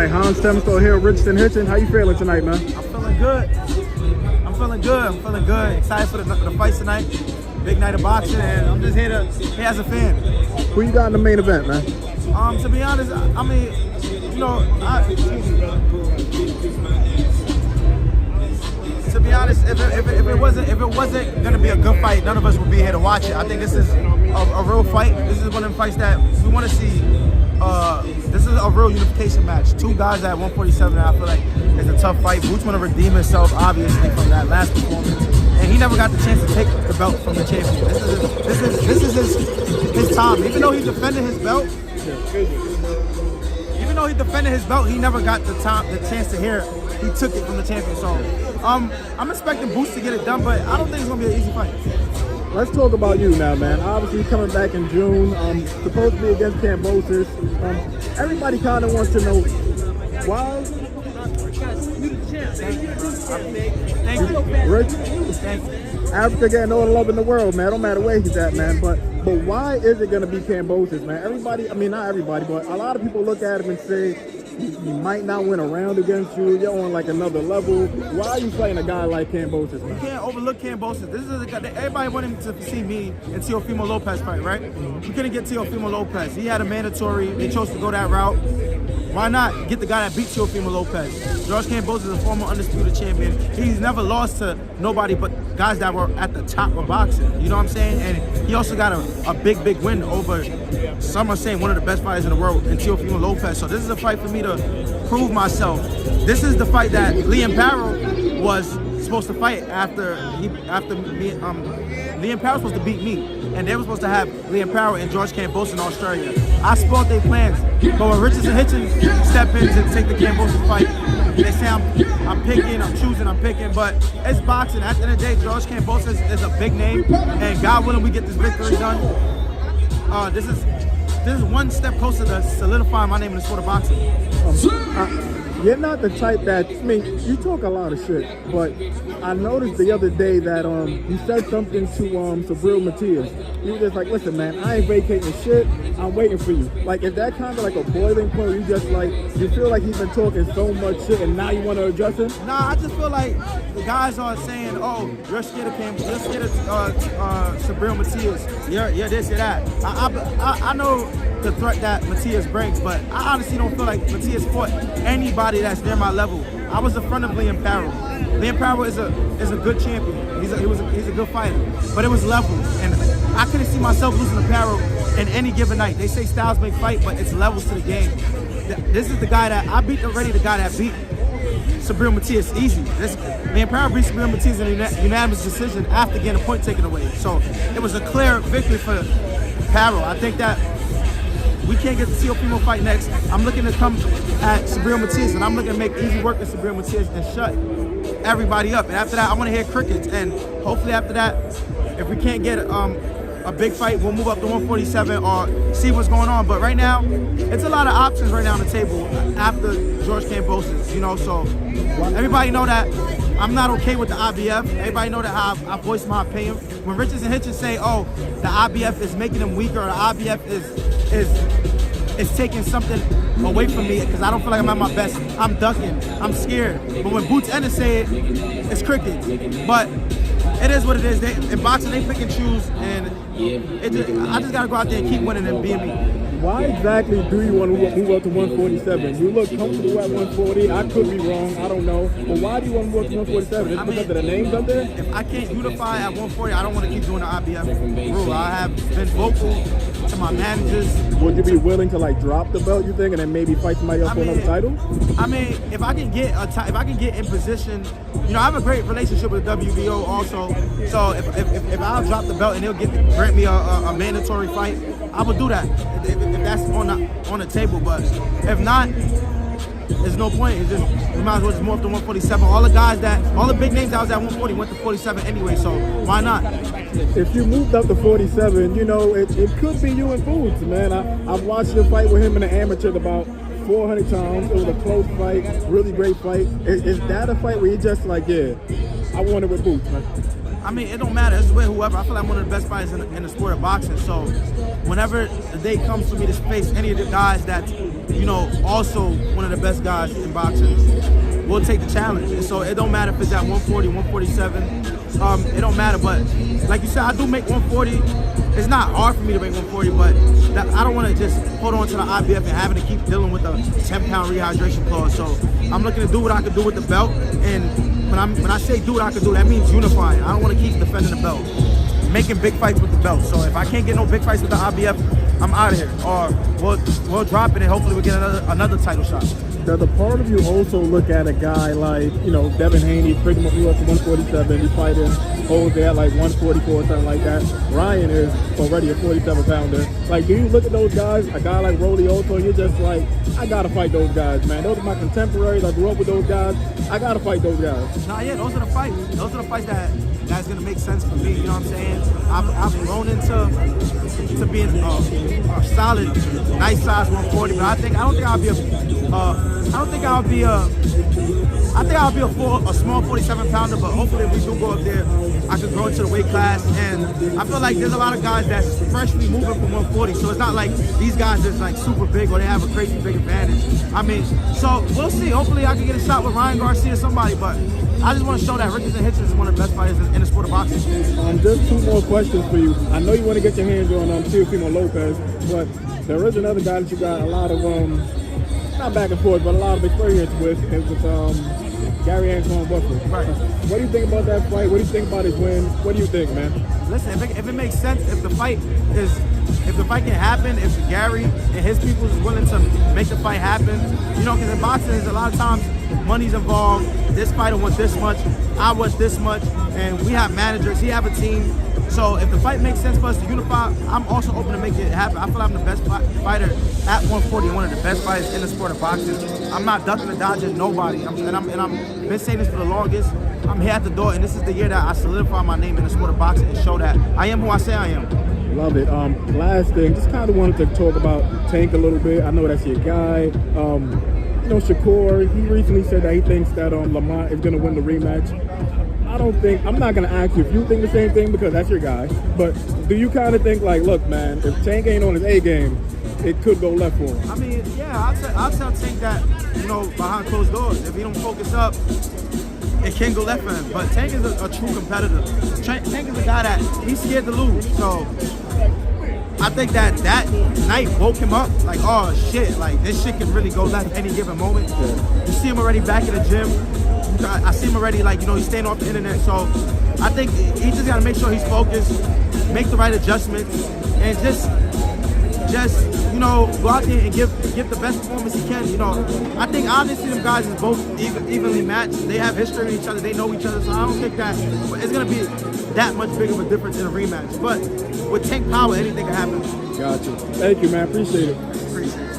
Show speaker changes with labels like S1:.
S1: right, Hans Stemsel here, Richardson Hitchins. How you feeling tonight, man?
S2: I'm feeling good. Excited for the fights tonight. Big night of boxing, and I'm just here as a fan.
S1: Who you got in the main event, man?
S2: To be honest, I mean, you know, to be honest, if it wasn't gonna be a good fight, none of us would be here to watch it. I think this is a real fight. This is one of the fights that we want to see. This is a real unification match. Two guys at 147. I feel like it's a tough fight. Boots want to redeem himself, obviously, from that last performance, and he never got the chance to take the belt from the champion. This is his time. Even though he defended his belt, he never got the chance to hear it. He took it from the champion. So I'm expecting Boots to get it done, but I don't think it's gonna be an easy fight.
S1: Let's talk about you now, man. Obviously, coming back in June, supposed to be against Kambosos. Everybody kind of wants to know why.
S2: Thank you.
S1: Rich,
S2: Thank you.
S1: Africa getting all the love in the world, man. Don't matter where he's at, man. But why is it gonna be Kambosos, man? Everybody, I mean not everybody, but a lot of people look at him and say he might not win a round against you. You're on like another level. Why are you fighting a guy like Kambosos, man?
S2: You can't overlook Kambosos. This is a guy that everybody wanted to see me and Teofimo Lopez fight, right? We couldn't get Teofimo Lopez. He had a mandatory. They chose to go that route. Why not get the guy that beat Teofimo Lopez? George Kambosos is a former undisputed champion. He's never lost to nobody but guys that were at the top of boxing. You know what I'm saying? And he also got a big win over, some are saying, one of the best fighters in the world in Teofimo Lopez. So this is a fight for me to prove myself. This is the fight that Liam Parrow was supposed to fight after me. Liam Parrow was supposed to beat me, and they were supposed to have Liam Parrow and George Kambosos in Australia. I spoiled their plans, but when Richardson Hitchins step in to take the Kambosos fight, they say I'm picking, I'm choosing, I'm picking, but it's boxing. At the end of the day, George Kambosos is a big name, and God willing, we get this victory done. This is one step closer to solidifying my name in the sport of boxing.
S1: You're not the type that, I mean, you talk a lot of shit, but I noticed the other day that you said something to Sabril Matias. You were just like, listen, man, I ain't vacating shit. I'm waiting for you. Like, is that kind of like a boiling point? You just like, you feel like he's been talking so much shit and now you want to address him?
S2: Nah, I just feel like the guys are saying, oh, you're scared of Kambosos, you're scared of Sabril Matias. You're this, you're that. I know the threat that Matias brings, but I honestly don't feel like Matias fought anybody that's near my level. I was in front of Liam Parrow. Liam Parrow is a good champion. He's a good fighter, but it was levels, and I couldn't see myself losing to Parrow in any given night. They say styles make fight, but it's levels to the game. This is the guy that I beat already. The guy that beat Sabril Matias easy. Liam Parrow beat Sabril Matias in a unanimous decision after getting a point taken away. So it was a clear victory for Parrow. I think that we can't get the Teofimo fight next. I'm looking to come at Sabril Matias, and I'm looking to make easy work with Sabril Matias and shut everybody up. And after that, I want to hear crickets. And hopefully after that, if we can't get a big fight, we'll move up to 147 or see what's going on. But right now, it's a lot of options right now on the table after George Kambosos, you know. So everybody know that I'm not okay with the IBF. Everybody know that I voiced my opinion. When Richardson Hitchins say, oh, the IBF is making them weaker, or the IBF is taking something away from me because I don't feel like I'm at my best, I'm ducking, I'm scared. But when Boots Ennis say it, it's cricket. But it is what it is. In boxing, they pick and choose, and I just gotta go out there and keep winning and being me.
S1: Why exactly do you want to move up to 147? You look comfortable at 140. I could be wrong. I don't know. But why do you want to move up to 147? Is it because of the names up there?
S2: If I can't unify at 140, I don't want to keep doing the IBF rule. I have been vocal to my managers.
S1: Would you be willing to like drop the belt, you think, and then maybe fight somebody else for another title?
S2: I mean, if I can get in position, you know, I have a great relationship with WBO also. So if I'll drop the belt and they'll grant me a mandatory fight, I would do that. If that's on the table. But if not, there's no point. It's just we might as well just move up to 147. All the big names that was at 140 went to 47 anyway. So why not?
S1: If you moved up to 47, you know, it could be you and Boots, man. I've watched your fight with him in the amateur about 400 times. It was a close fight, really great fight. Is that a fight where you're just like, yeah, I want it with Boots, man?
S2: I mean, it don't matter. It's with whoever. I feel like I'm one of the best fighters in the sport of boxing. So whenever the day comes for me to face any of the guys that's you know, also one of the best guys in boxing, will take the challenge. And so it don't matter if it's at 140, 147. It don't matter. But like you said, I do make 140. It's not hard for me to make 140, but I don't want to just hold on to the IBF and having to keep dealing with a 10-pound rehydration clause. So I'm looking to do what I can do with the belt. And when I say do what I can do, that means unifying. I don't want to keep defending the belt, making big fights with the belt. So if I can't get no big fights with the IBF, I'm out of here. Or we'll drop it and hopefully we'll get another title shot.
S1: Does a part of you also look at a guy like, you know, Devin Haney, pretty much up to 147, he's fighting Jose at like 144 or something like that. Ryan is already a 47-pounder. Like, do you look at those guys, a guy like Rolly Otto, you're just like, I gotta fight those guys, man. Those are my contemporaries. I grew up with those guys. I gotta fight those guys.
S2: Nah, yeah, those are the fights. Those are the fights that's gonna make sense for me. You know what I'm saying? I've grown into being a solid, nice size 140, but I think I'll be a small 47-pounder, but hopefully if we do go up there, I can grow into the weight class. And I feel like there's a lot of guys that's freshly moving from 140, so it's not like these guys is like super big or they have a crazy big advantage. I mean, so we'll see. Hopefully I can get a shot with Ryan Garcia or somebody, but I just want to show that Richardson Hitchins is one of the best fighters in the sport of boxing.
S1: Just two more questions for you. I know you want to get your hands on Teofimo Lopez, but there is another guy that you got a lot of not back and forth, but a lot of experience with, is with Gary Antoine Buffer.
S2: Right.
S1: What do you think about that fight? What do you think about his win? What do you think, man?
S2: Listen, if it makes sense, if the fight can happen, if Gary and his people is willing to make the fight happen, you know, because in boxing, there's a lot of times money's involved. This fighter wants this much, I want this much, and we have managers, he have a team. So if the fight makes sense for us to unify, I'm also open to make it happen. I feel like I'm the best fighter at 140, one of the best fighters in the sport of boxing. I'm not ducking and dodging nobody. I've been saying this for the longest. I'm here at the door, and this is the year that I solidify my name in the sport of boxing and show that I am who I say I am.
S1: Love it. Last thing, just kind of wanted to talk about Tank a little bit. I know that's your guy. You know, Shakur, he recently said that he thinks that Lamont is going to win the rematch. I'm not going to ask you if you think the same thing because that's your guy, but do you kind of think like, look, man, if Tank ain't on his A game, it could go left for him?
S2: I mean, yeah, I'll tell Tank that, you know, behind closed doors. If he don't focus up, it can go left for him. But Tank is a true competitor. Tank is a guy that he's scared to lose. So I think that night woke him up like, oh shit, like this shit can really go left any given moment. Yeah. You see him already back in the gym. I see him already, like, you know, he's staying off the internet. So I think he just got to make sure he's focused, make the right adjustments, and just you know, go out there and give the best performance he can. You know, I think obviously them guys is both evenly matched. They have history with each other. They know each other. So I don't think that it's going to be that much big of a difference in a rematch. But with Tank power, anything can happen.
S1: Gotcha. Thank you, man. Appreciate it.
S2: Appreciate it.